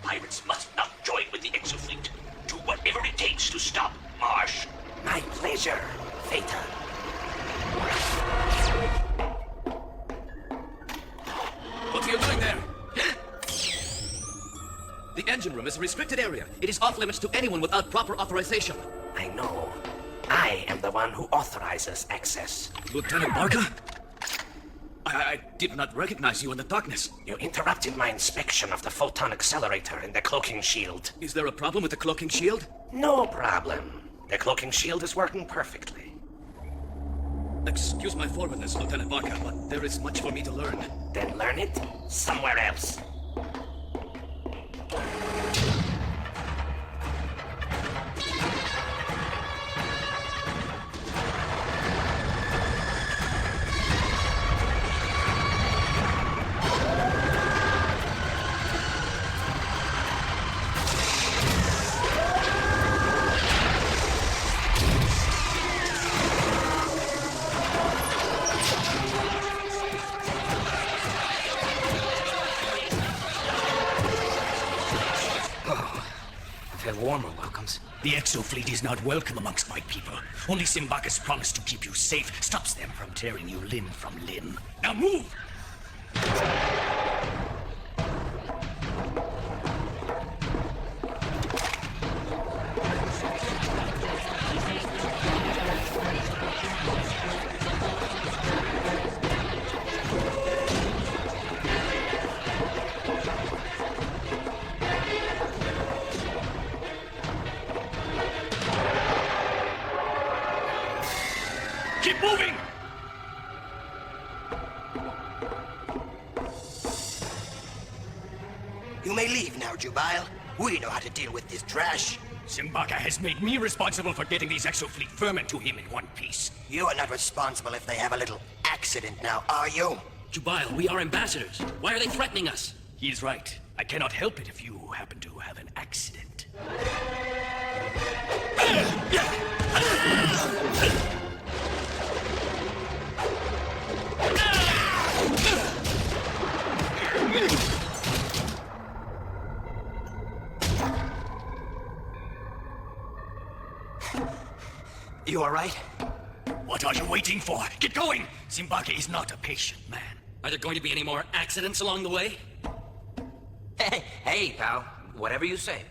pirates must not join with the Exofleet. Do whatever it takes to stop Marsh. My pleasure, Theta. What are you doing there? The engine room is a restricted area. It is off limits to anyone without proper authorization. I know. I am the one who authorizes access. Lieutenant Barker? I did not recognize you in the darkness. You interrupted my inspection of the photon accelerator in the cloaking shield. Is there a problem with the cloaking shield? No problem. The cloaking shield is working perfectly. Excuse my forwardness, Lieutenant Barker, but there is much for me to learn. Then learn it somewhere else. Warmer welcomes. The Exofleet is not welcome amongst my people. Only Simbaka's promise to keep you safe stops them from tearing you limb from limb. Now move! Keep moving! You may leave now, Jubail. We know how to deal with this trash. Simbaka has made me responsible for getting these Exofleet vermin to him in one piece. You are not responsible if they have a little accident now, are you? Jubail, we are ambassadors. Why are they threatening us? He is right. I cannot help it if you happen to have an accident. You all right? What are you waiting for? Get going! Simbaka is not a patient man. Are there going to be any more accidents along the way? Hey, pal. Whatever you say.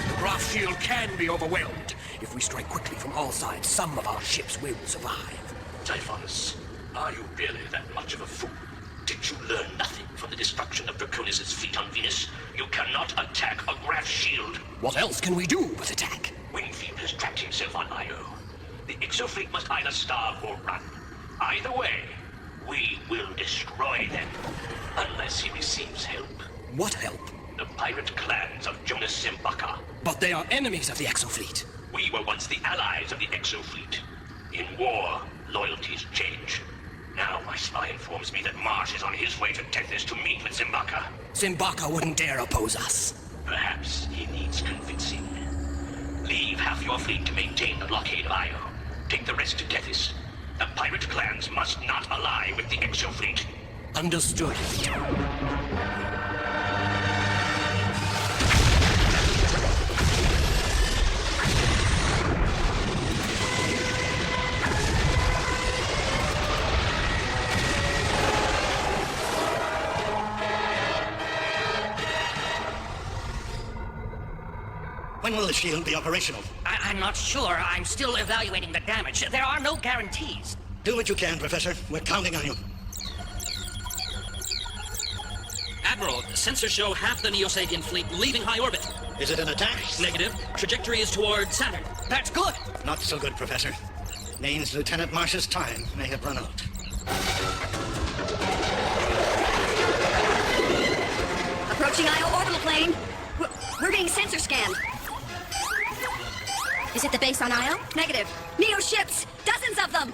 The Graf shield can be overwhelmed. If we strike quickly from all sides, some of our ships will survive. Typhonus, are you really that much of a fool? Did you learn nothing from the destruction of Draconis' fleet on Venus? You cannot attack a Graf shield. What else can we do but attack? Wingfield has trapped himself on Io. The Exofleet must either starve or run. Either way, we will destroy them. Unless he receives help. What help? The pirate clans of Jonas Simbaka. But they are enemies of the Exofleet. We were once the allies of the Exofleet. In war, loyalties change. Now my spy informs me that Marsh is on his way to Tethys to meet with Simbaka. Simbaka wouldn't dare oppose us. Perhaps he needs convincing. Leave half your fleet to maintain the blockade of Io. Take the rest to Tethys. The pirate clans must not ally with the Exofleet. Understood. When will the shield be operational? I'm not sure. I'm still evaluating the damage. There are no guarantees. Do what you can, Professor. We're counting on you. Admiral, sensors show half the Neo-Sabian fleet leaving high orbit. Is it an attack? Negative. Trajectory is toward Saturn. That's good. Not so good, Professor. Means Lieutenant Marsh's time may have run out. Approaching Io orbital plane. We're being sensor scanned. Is it the base on Io? Negative. Neo ships! Dozens of them!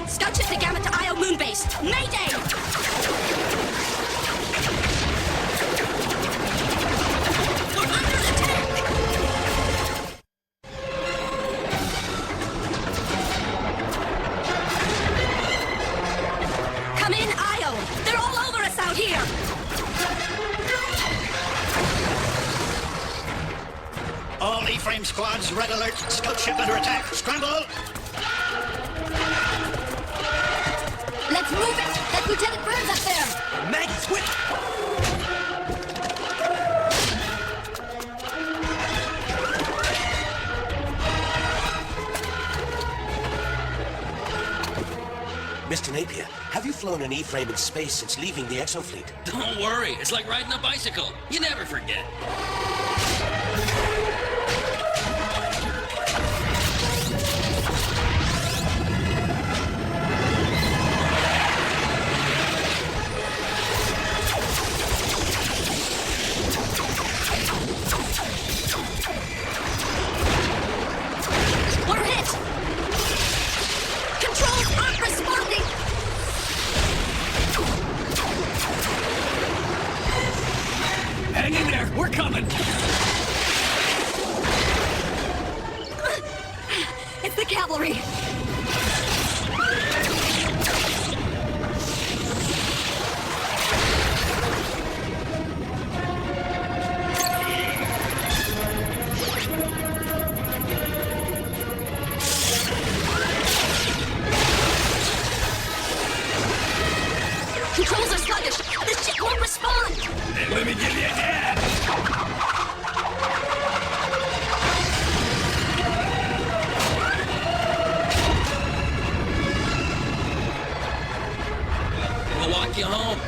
Scutcheon Proxy Gamma to Io Moon Base. Mayday! We're under attack! Come in, Io! They're all over us out here! All E-frame squads, red alert. Scout ship under attack. Scramble! Let's move it! That Lieutenant Burns up there! Maggie, quick! Mr. Napier, have you flown an E-frame in space since leaving the Exofleet? Don't worry, it's like riding a bicycle. You never forget. We're hit! Controls aren't responding! Hang in there, we're coming! It's the cavalry! Controls are sluggish! The ship won't respond! Hey, let me give you a hand! We'll walk you home.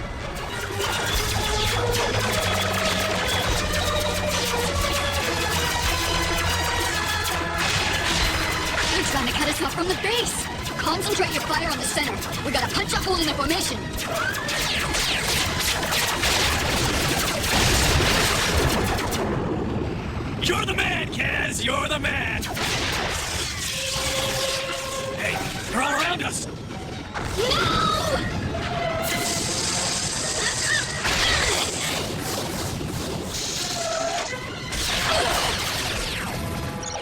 They're trying to cut us off from the base! Concentrate your fire on the center. We gotta punch a hole in the formation. You're the man, Kaz! You're the man! Hey, they're all around us! No!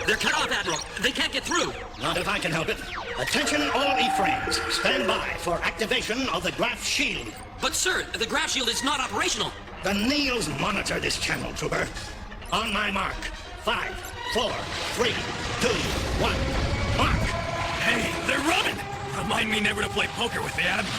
They're cut off, Admiral. They can't get through. Not if I can help it. Attention all E-frames. Stand by for activation of the graph shield. But, sir, the graph shield is not operational. The Neils monitor this channel, Trooper. On my mark. 5, 4, 3, 2, 1. Mark! Hey, they're running! Remind me never to play poker with the Admiral.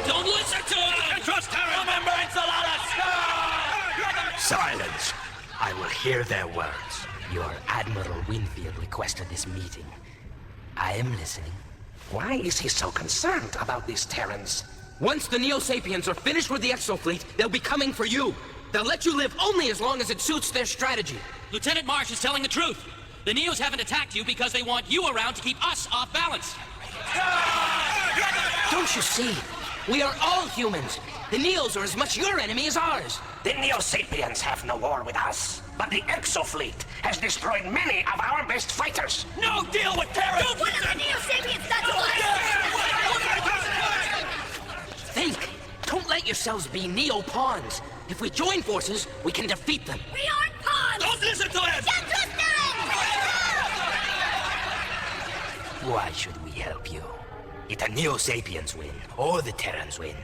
Don't listen to him! Trust Terra! Remember, Enchiladas! Silence! I will hear their words. Your Admiral Winfield requested this meeting. I am listening. Why is he so concerned about these Terrans? Once the Neo-Sapiens are finished with the Exofleet, they'll be coming for you. They'll let you live only as long as it suits their strategy. Lieutenant Marsh is telling the truth. The Neos haven't attacked you because they want you around to keep us off balance. Don't you see? We are all humans. The Neos are as much your enemy as ours. The Neo-Sapiens have no war with us, but the Exofleet has destroyed many of our best fighters. No deal with Terra! One of the Neo-Sapiens, that's why! Think. Don't let yourselves be Neo-pawns. If we join forces, we can defeat them. We aren't pawns! Don't listen to him! Don't trust them! Why should we help you? If the Neo-Sapiens win, or the Terrans win,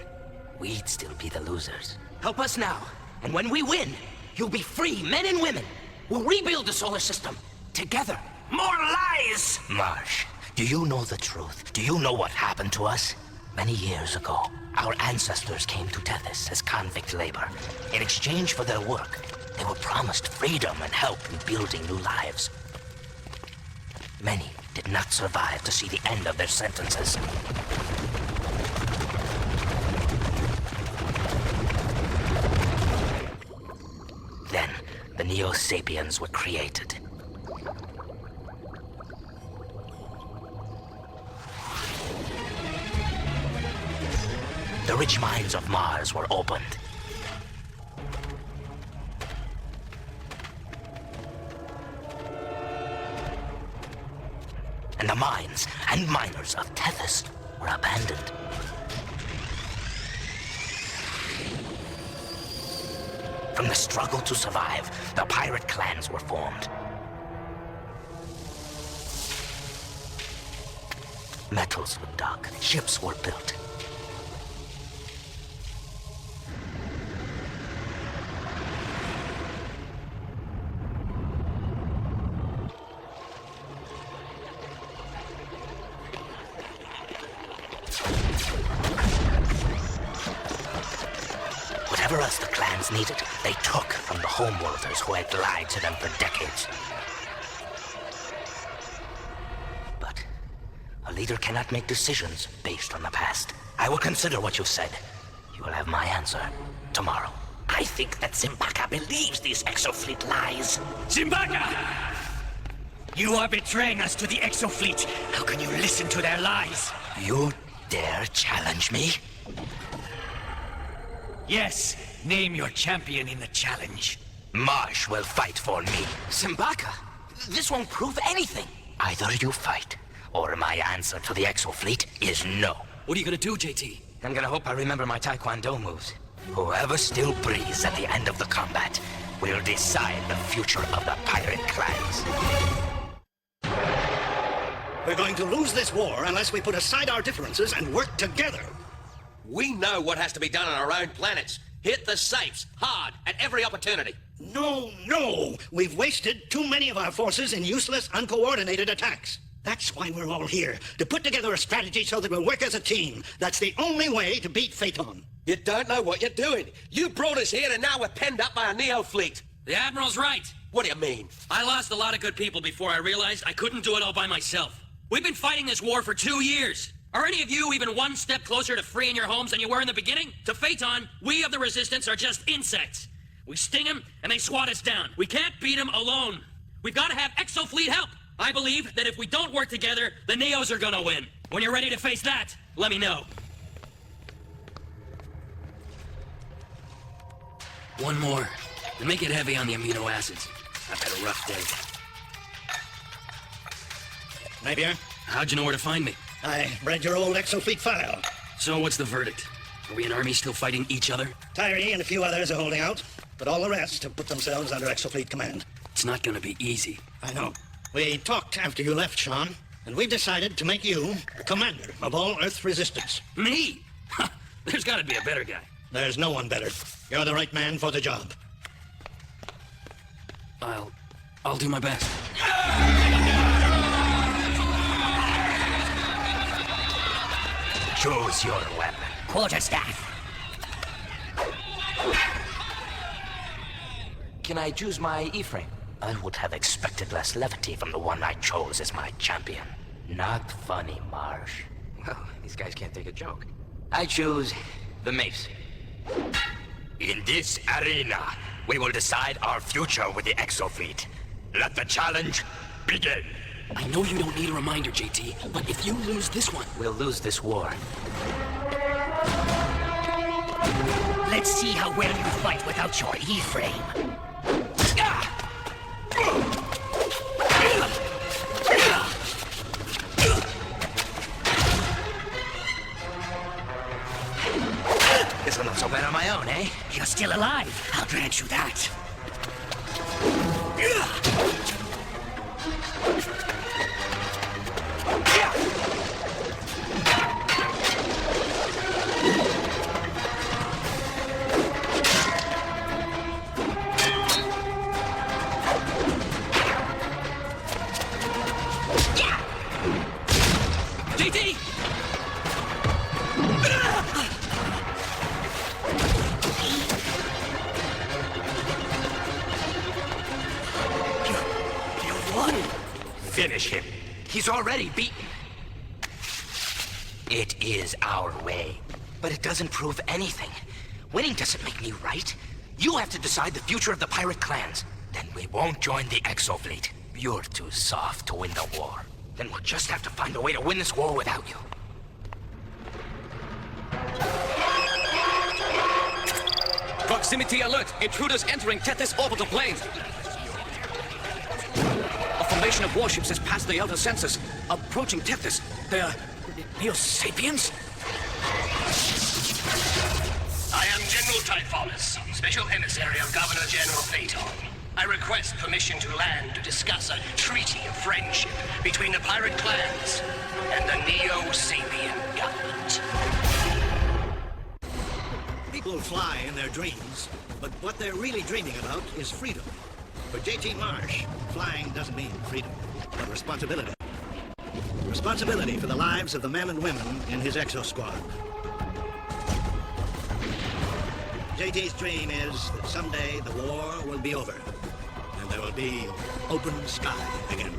we'd still be the losers. Help us now, and when we win, you'll be free men and women. We'll rebuild the solar system, together. More lies! Marsh, do you know the truth? Do you know what happened to us? Many years ago, our ancestors came to Tethys as convict labor. In exchange for their work, they were promised freedom and help in building new lives. Many did not survive to see the end of their sentences. Then, the Neo-Sapiens were created. the rich mines of Mars were opened. And the mines and miners of Tethys were abandoned. From the struggle to survive, the pirate clans were formed. Metals were dug, ships were built. Whatever else the clans needed, they took from the homeworlders who had lied to them for decades. But a leader cannot make decisions based on the past. I will consider what you've said. You will have my answer tomorrow. I think that Simbaka believes these Exofleet lies. Simbaka! You are betraying us to the Exofleet. How can you listen to their lies? You dare challenge me? Yes, name your champion in the challenge. Marsh will fight for me. Simbaka, this won't prove anything. Either you fight, or my answer to the Exofleet is no. What are you gonna do, JT? I'm gonna hope I remember my Taekwondo moves. Whoever still breathes at the end of the combat will decide the future of the pirate clans. We're going to lose this war unless we put aside our differences and work together. We know what has to be done on our own planets. Hit the safes, hard, at every opportunity. No! We've wasted too many of our forces in useless, uncoordinated attacks. That's why we're all here, to put together a strategy so that we'll work as a team. That's the only way to beat Phaeton. You don't know what you're doing. You brought us here and now we're penned up by a Neo fleet. The Admiral's right. What do you mean? I lost a lot of good people before I realized I couldn't do it all by myself. We've been fighting this war for 2 years. Are any of you even one step closer to freeing your homes than you were in the beginning? To Phaeton, we of the Resistance are just insects. We sting them, and they swat us down. We can't beat them alone. We've got to have Exofleet help. I believe that if we don't work together, the Neos are gonna win. When you're ready to face that, let me know. One more. And make it heavy on the amino acids. I've had a rough day. Napier, How'd you know where to find me? I read your old Exofleet file. So what's the verdict? Are we an army still fighting each other? Tyree and a few others are holding out, but all the rest have put themselves under Exofleet command. It's not gonna be easy. I know. We talked after you left, Sean, and we've decided to make you the commander of all Earth resistance. Me? There's gotta be a better guy. There's no one better. You're the right man for the job. I'll do my best. Choose your weapon. Quarterstaff. Can I choose my E-frame? I would have expected less levity from the one I chose as my champion. Not funny, Marsh. Well, these guys can't take a joke. I choose the mace. In this arena, we will decide our future with the Exofleet. Let the challenge begin. I know you don't need a reminder, JT, but if you lose this one... We'll lose this war. Let's see how well you fight without your E-frame. Guess I'm not so bad on my own, eh? You're still alive. I'll grant you that. JT! You won. Finish him. He's already beaten. It is our way. But it doesn't prove anything. Winning doesn't make me right. You have to decide the future of the pirate clans. Then we won't join the Exofleet. You're too soft to win the war. Then we'll just have to find a way to win this war without you. Proximity alert! Intruders entering Tethys orbital plane! A formation of warships has passed the outer sensors, approaching Tethys. They're Neo-Sapiens? I am General Typhonus, Special Emissary of Governor General Phaeton. I request permission to land to discuss a treaty of friendship between the pirate clans and the Neo-Sapien government. People fly in their dreams, but what they're really dreaming about is freedom. For J.T. Marsh, flying doesn't mean freedom, but responsibility. Responsibility for the lives of the men and women in his Exosquad. J.T.'s dream is that someday the war will be over, and there will be open sky again.